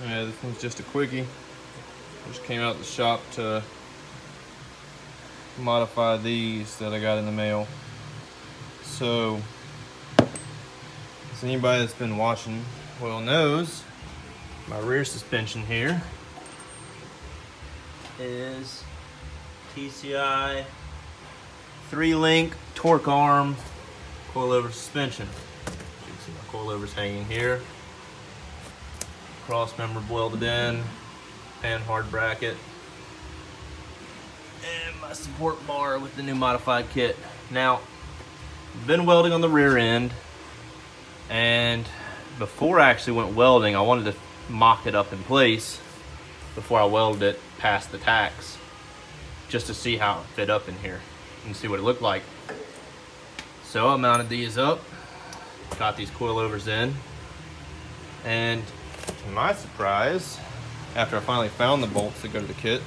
Yeah, this one's just a quickie. Just came out the shop to modify these that I got in the mail. So, as anybody that's been watching well knows, my rear suspension here is TCI 3-link torque arm coilover suspension. You can see my coilovers hanging here. Cross member welded in, pan hard bracket, and my support bar with the new modified kit. Now, I've been welding on the rear end, and before I actually went welding, I wanted to mock it up in place before I welded it past the tacks, just to see how it fit up in here and see what it looked like. So I mounted these up, got these coilovers in, and to my surprise, after I finally found the bolts that go to the kit,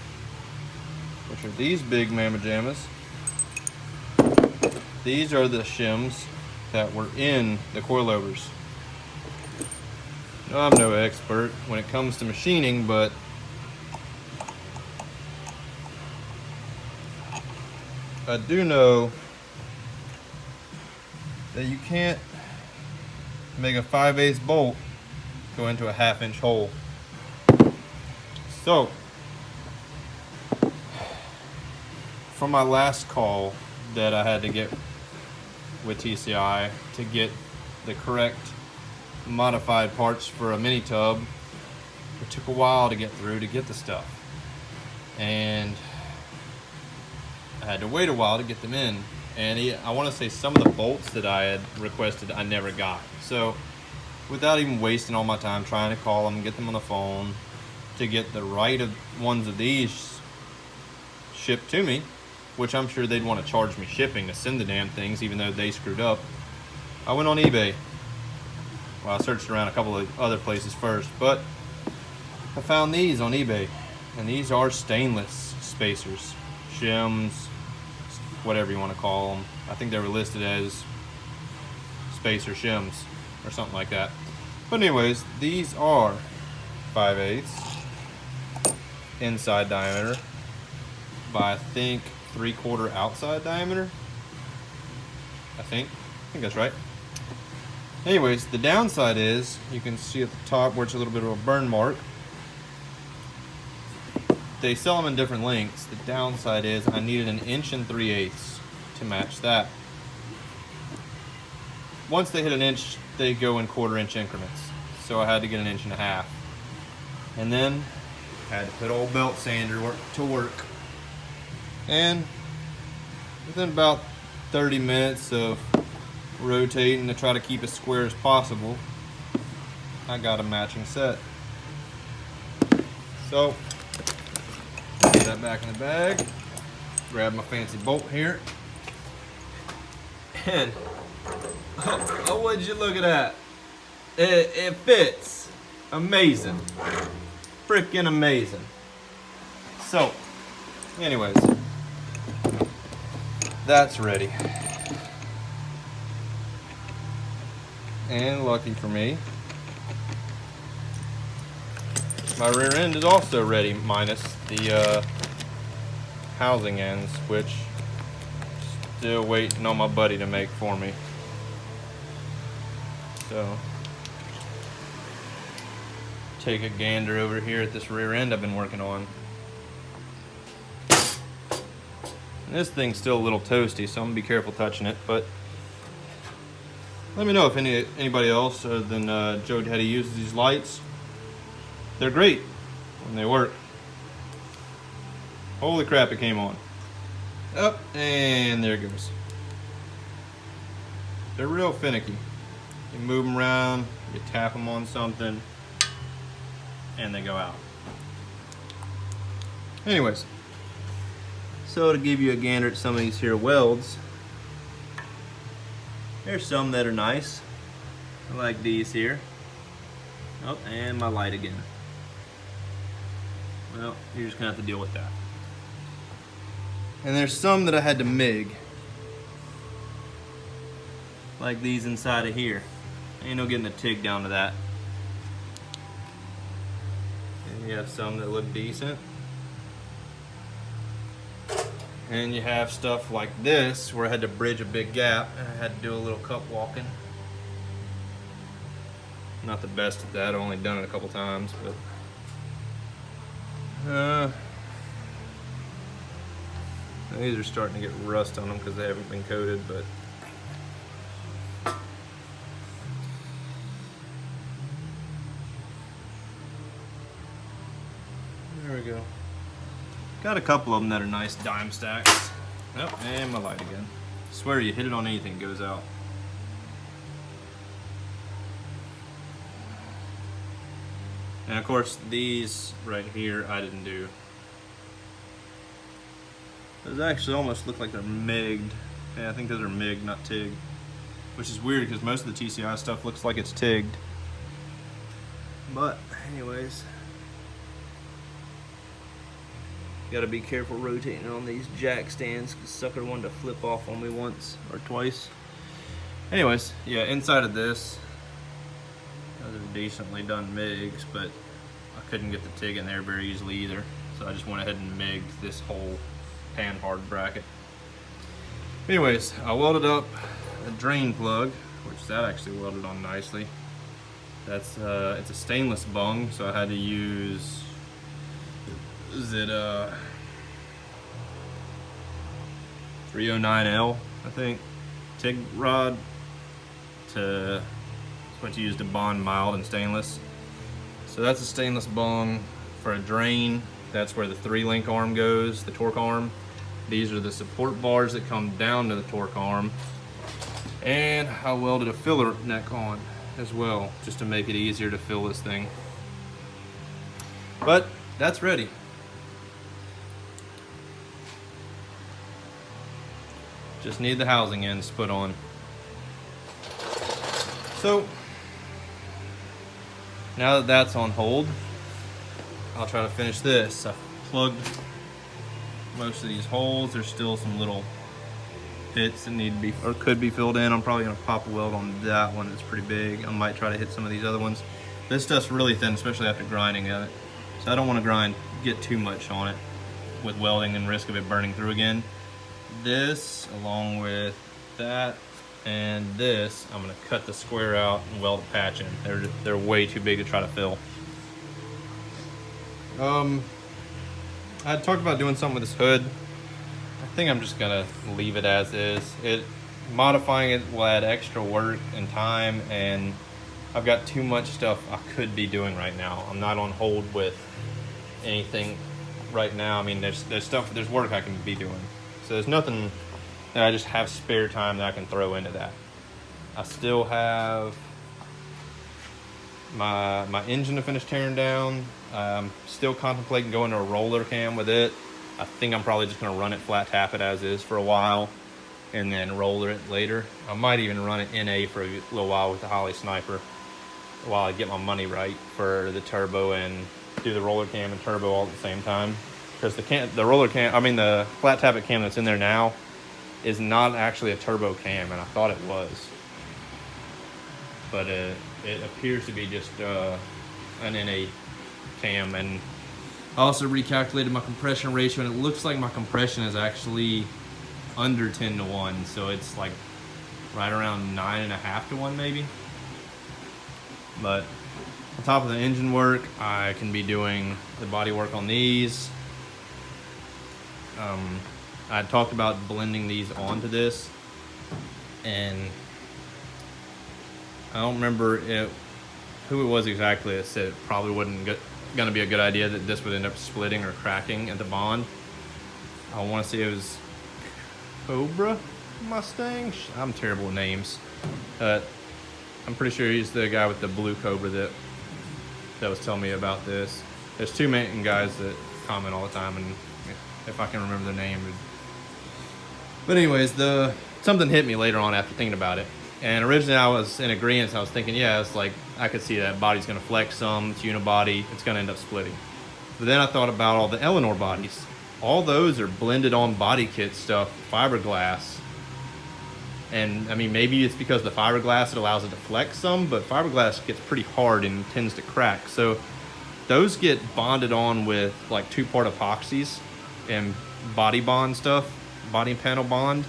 which are these big mamma jammas, these are the shims that were in the coilovers. Now, I'm no expert when it comes to machining, but I do know that you can't make a 5/8 bolt go into a 1/2-inch hole. So, from my last call that I had to get with TCI to get the correct modified parts for a mini tub, it took a while to get through to get the stuff. And I had to wait a while to get them in. And I want to say some of the bolts that I had requested I never got. So without even wasting all my time trying to call them, get them on the phone to get the right ones of these shipped to me, which I'm sure they'd want to charge me shipping to send the damn things, even though they screwed up, I went on eBay. Well, I searched around a couple of other places first, but I found these on eBay. And these are stainless spacers, shims, whatever you want to call them. I think they were listed as spacer shims or something like that. But anyways, these are 5/8 inside diameter by, I think, 3/4 outside diameter. I think that's right. Anyways, the downside is, you can see at the top where it's a little bit of a burn mark. They sell them in different lengths. The downside is I needed 1 3/8 to match that. Once they hit 1 inch, they go in 1/4-inch increments. So I had to get 1.5 inches. And then I had to put old belt sander to work. And within about 30 minutes of rotating to try to keep as square as possible, I got a matching set. So, put that back in the bag, grab my fancy bolt here, and oh, would you look at that? It fits. Amazing. Freaking amazing. So, anyways, that's ready. And lucky for me, my rear end is also ready, minus the housing ends, which still waiting on my buddy to make for me. So, take a gander over here at this rear end I've been working on. And this thing's still a little toasty, so I'm gonna be careful touching it, but let me know if anybody else other than Joe Daddy uses these lights. They're great when they work. Holy crap, it came on. Up, and there it goes. They're real finicky. You move them around, you tap them on something, and they go out. Anyways, so to give you a gander at some of these here welds, there's some that are nice. I like these here. Oh, and my light again. Well, you're just gonna have to deal with that. And there's some that I had to MIG. Like these inside of here. Ain't no getting a TIG down to that. And you have some that look decent. And you have stuff like this where I had to bridge a big gap and I had to do a little cup walking. Not the best at that, I've only done it a couple times, but these are starting to get rust on them because they haven't been coated, but there we go. Got a couple of them that are nice dime stacks. Oh, and my light again. I swear you hit it on anything, it goes out. And of course, these right here I didn't do. Those actually almost look like they're MIG'd. Yeah, I think those are MIG, not TIG. Which is weird because most of the TCI stuff looks like it's TIG'd. But anyways, gotta be careful rotating on these jack stands because sucker wanted to flip off on me once or twice. Anyways, yeah, inside of this, those are decently done MIGs, but I couldn't get the TIG in there very easily either. So I just went ahead and MIG'd this whole pan hard bracket. Anyways, I welded up a drain plug, which that actually welded on nicely. That's it's a stainless bung, so I had to use, is it 309L, I think, TIG rod to what you use to bond mild and stainless. So that's a stainless bung for a drain. That's where the 3-link arm goes, the torque arm. These are the support bars that come down to the torque arm. And I welded a filler neck on as well, just to make it easier to fill this thing. But that's ready. Just need the housing ends put on. So now that that's on hold, I'll try to finish this. I've plugged most of these holes. There's still some little pits that need to be, or could be filled in. I'm probably gonna pop a weld on that one. It's pretty big. I might try to hit some of these other ones. This stuff's really thin, especially after grinding it. So I don't want to get too much on it with welding and risk of it burning through again. This, along with that and this, I'm gonna cut the square out and weld a patch in. They're way too big to try to fill. I had talked about doing something with this hood. I think I'm just gonna leave it as is. Modifying it will add extra work and time, and I've got too much stuff I could be doing right now. I'm not on hold with anything right now. I mean, there's work I can be doing. So there's nothing that I just have spare time that I can throw into that. I still have my engine to finish tearing down. I'm still contemplating going to a roller cam with it. I think I'm probably just gonna run it flat tap it as is for a while and then roller it later. I might even run it NA for a little while with the Holly Sniper while I get my money right for the turbo and do the roller cam and turbo all at the same time. Because the flat tappet cam that's in there now is not actually a turbo cam, and I thought it was. But it appears to be just an NA cam. And I also recalculated my compression ratio, and it looks like my compression is actually under 10 to 1, so it's like right around 9.5 to 1 maybe. But on top of the engine work, I can be doing the body work on these. I talked about blending these onto this, and I don't remember who it was exactly that said it probably wasn't going to be a good idea that this would end up splitting or cracking at the bond. I want to say it was Cobra Mustang. I'm terrible with names. I'm pretty sure he's the guy with the blue Cobra that was telling me about this. There's two main guys that comment all the time, and if I can remember their name. But anyways, something hit me later on after thinking about it. And originally I was in agreement. I was thinking, yeah, it's like, I could see that body's gonna flex some, it's unibody, it's gonna end up splitting. But then I thought about all the Eleanor bodies. All those are blended on body kit stuff, fiberglass. And I mean, maybe it's because the fiberglass, it allows it to flex some, but fiberglass gets pretty hard and tends to crack. So those get bonded on with like 2-part epoxies and body bond stuff, body panel bond.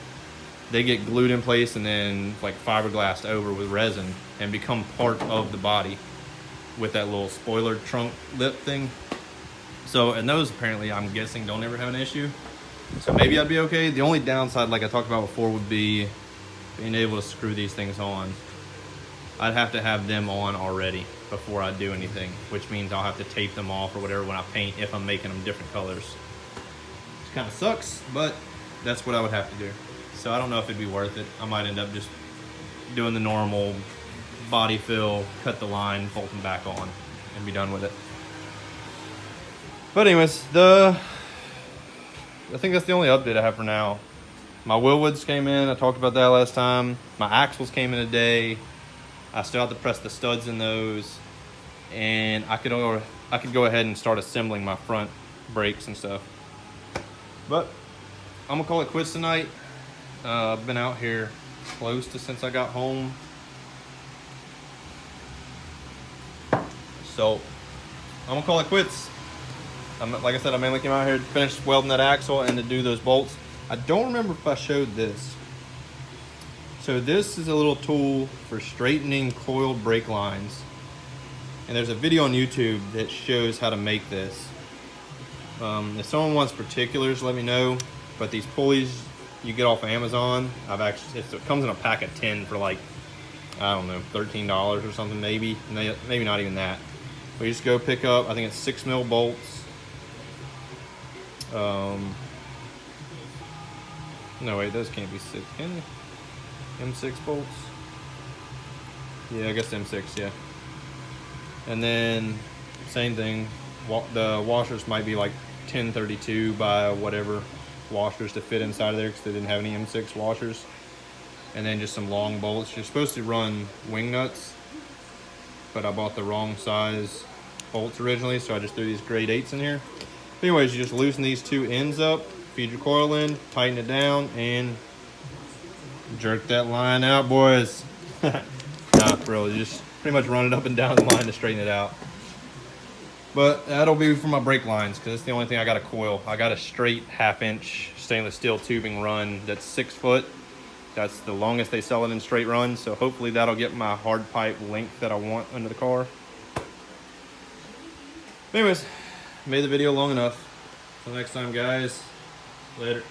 They get glued in place and then like fiberglassed over with resin and become part of the body with that little spoiler trunk lip thing. So, and those apparently, I'm guessing, don't ever have an issue. So maybe I'd be okay. The only downside, like I talked about before, would be being able to screw these things on. I'd have to have them on already before I do anything, which means I'll have to tape them off or whatever when I paint if I'm making them different colors. Which kind of sucks, but that's what I would have to do. So I don't know if it'd be worth it. I might end up just doing the normal body fill, cut the line, bolt them back on, and be done with it. But anyways, I think that's the only update I have for now. My wheelwoods came in. I talked about that last time. My axles came in today. I still have to press the studs in those, and I could go ahead and start assembling my front brakes and stuff. But I'm gonna call it quits tonight. I've been out here close to since I got home, so I'm gonna call it quits. Like I said, I mainly came out here to finish welding that axle and to do those bolts. I don't remember if I showed this. So this is a little tool for straightening coiled brake lines. And there's a video on YouTube that shows how to make this. If someone wants particulars, let me know. But these pulleys you get off Amazon, it comes in a pack of 10 for like, I don't know, $13 or something maybe. Maybe not even that. But you just go pick up, I think it's 6 mil bolts. No wait, those can't be 6, can they? M6 bolts? Yeah, I guess M6, yeah. And then, same thing, the washers might be like 1032 by whatever washers to fit inside of there because they didn't have any M6 washers. And then just some long bolts. You're supposed to run wing nuts, but I bought the wrong size bolts originally, so I just threw these grade 8s in here. Anyways, you just loosen these 2 ends up, feed your coil in, tighten it down, and jerk that line out, boys. Nah, for real, you just pretty much run it up and down the line to straighten it out. But that'll be for my brake lines, because it's the only thing I got to coil. I got a straight 1/2-inch stainless steel tubing run that's 6 foot. That's the longest they sell it in straight run, so hopefully that'll get my hard pipe length that I want under the car. Anyways, made the video long enough. Until next time, guys. Later.